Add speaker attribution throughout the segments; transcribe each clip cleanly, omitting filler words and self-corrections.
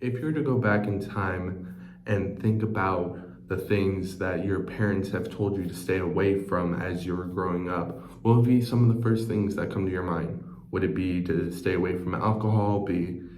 Speaker 1: If you were to go back in time and think about the things that your parents have told you to stay away from as you were growing up, what would be some of the first things that come to your mind? Would it be to stay away from alcohol,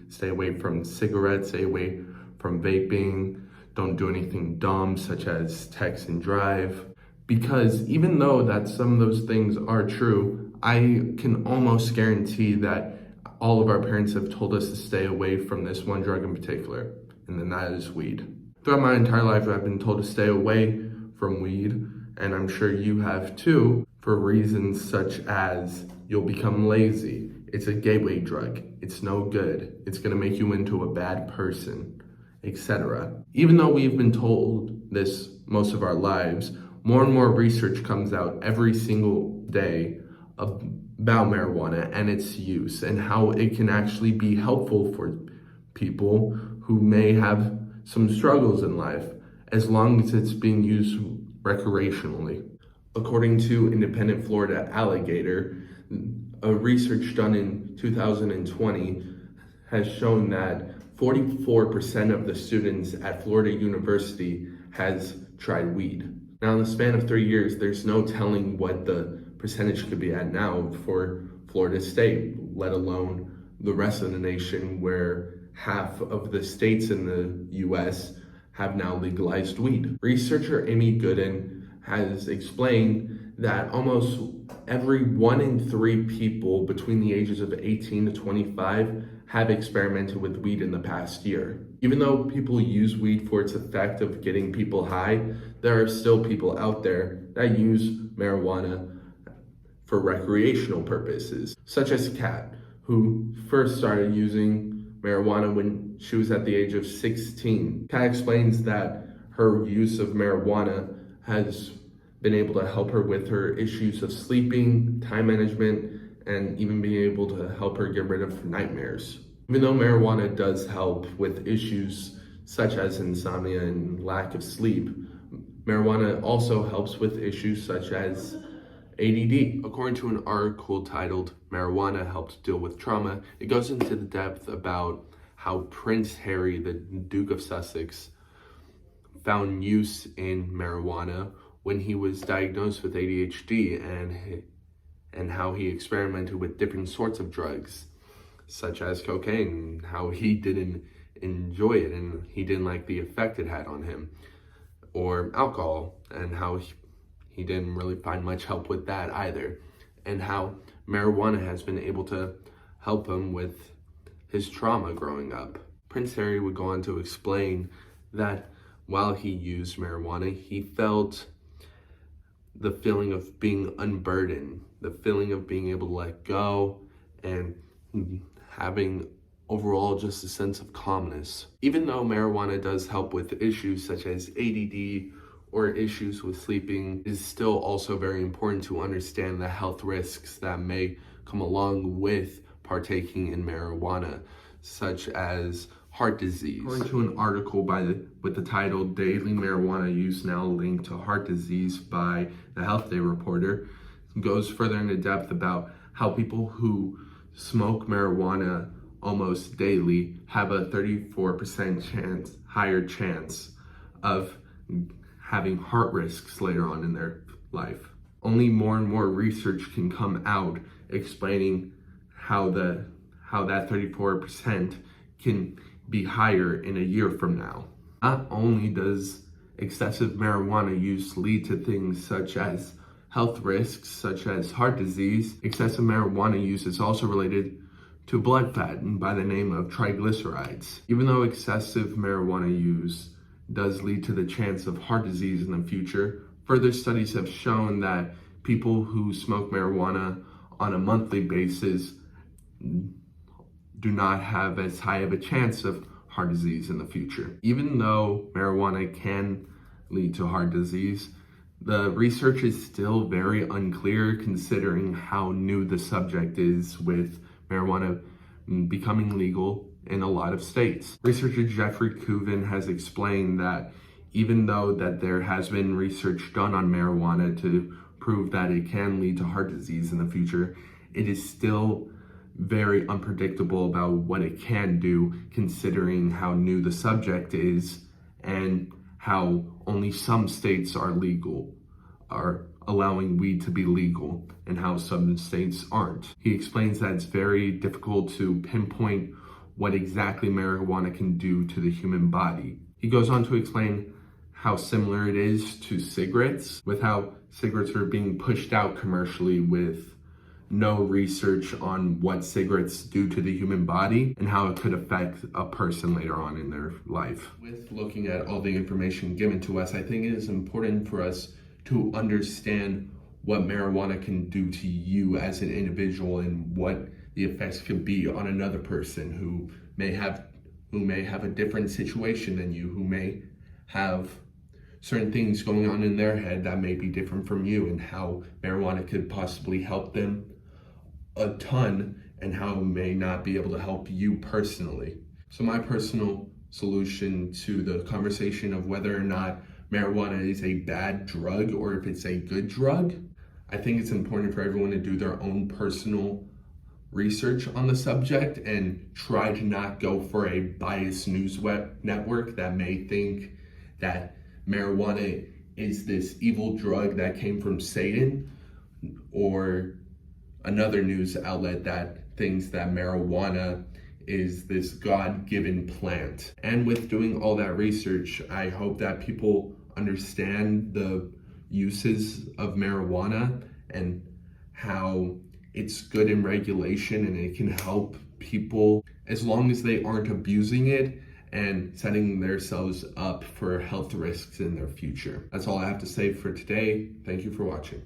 Speaker 1: stay away from cigarettes, stay away from vaping, don't do anything dumb such as text and drive? Because even though that some of those things are true, I can almost guarantee that all of our parents have told us to stay away from this one drug in particular, and then that is weed. Throughout my entire life, I've been told to stay away from weed, and I'm sure you have too, for reasons such as you'll become lazy. It's a gateway drug. It's no good. It's gonna make you into a bad person, etc. Even though we've been told this most of our lives, more and more research comes out every single day about marijuana and its use and how it can actually be helpful for people who may have some struggles in life as long as it's being used recreationally. According to Independent Florida Alligator, a research done in 2020 has shown that 44% of the students at Florida University has tried weed. Now, in the span of 3 years, there's no telling what the percentage could be at now for Florida State, let alone the rest of the nation, where half of the states in the US have now legalized weed. Researcher Amy Gooden has explained that almost every 1 in 3 people between the ages of 18 to 25 have experimented with weed in the past year. Even though people use weed for its effect of getting people high, there are still people out there that use marijuana for recreational purposes, such as Kat, who first started using marijuana when she was at the age of 16. Kat explains that her use of marijuana has been able to help her with her issues of sleeping, time management, and even being able to help her get rid of nightmares. Even though marijuana does help with issues such as insomnia and lack of sleep, marijuana also helps with issues such as ADD. According to an article titled "Marijuana Helped Deal with Trauma," it goes into the depth about how Prince Harry, the Duke of Sussex, found use in marijuana when he was diagnosed with ADHD and how he experimented with different sorts of drugs, such as cocaine, how he didn't enjoy it and he didn't like the effect it had on him, or alcohol, and how he didn't really find much help with that either, and how marijuana has been able to help him with his trauma growing up. Prince Harry would go on to explain that while he used marijuana, he felt the feeling of being unburdened, the feeling of being able to let go, and having overall just a sense of calmness. Even though marijuana does help with issues such as ADD or issues with sleeping, it is still also very important to understand the health risks that may come along with partaking in marijuana, such as heart disease. According to an article with the title "Daily Marijuana Use Now Linked to Heart Disease" by the Health Day Reporter, it goes further into depth about how people who smoke marijuana almost daily have a 34% higher chance of having heart risks later on in their life. Only more and more research can come out explaining how that 34% can be higher in a year from now. Not only does excessive marijuana use lead to things such as health risks, such as heart disease, excessive marijuana use is also related to blood fat by the name of triglycerides. Even though excessive marijuana use does lead to the chance of heart disease in the future, further studies have shown that people who smoke marijuana on a monthly basis do not have as high of a chance of heart disease in the future. Even though marijuana can lead to heart disease, the research is still very unclear considering how new the subject is with marijuana becoming legal in a lot of states. Researcher Jeffrey Cooven has explained that even though that there has been research done on marijuana to prove that it can lead to heart disease in the future, it is still very unpredictable about what it can do, considering how new the subject is and how only some states are allowing weed to be legal, and how some states aren't. He explains that it's very difficult to pinpoint what exactly marijuana can do to the human body. He goes on to explain how similar it is to cigarettes, with how cigarettes are being pushed out commercially with no research on what cigarettes do to the human body and how it could affect a person later on in their life. With looking at all the information given to us, I think it is important for us to understand what marijuana can do to you as an individual and what the effects could be on another person who may have a different situation than you, who may have certain things going on in their head that may be different from you, and how marijuana could possibly help them a ton and how it may not be able to help you personally. So my personal solution to the conversation of whether or not marijuana is a bad drug or if it's a good drug, I think it's important for everyone to do their own personal research on the subject and try to not go for a biased news network that may think that marijuana is this evil drug that came from Satan, or another news outlet that thinks that marijuana is this God-given plant. And with doing all that research, I hope that people understand the uses of marijuana and how it's good in regulation and it can help people as long as they aren't abusing it and setting themselves up for health risks in their future. That's all I have to say for today. Thank you for watching.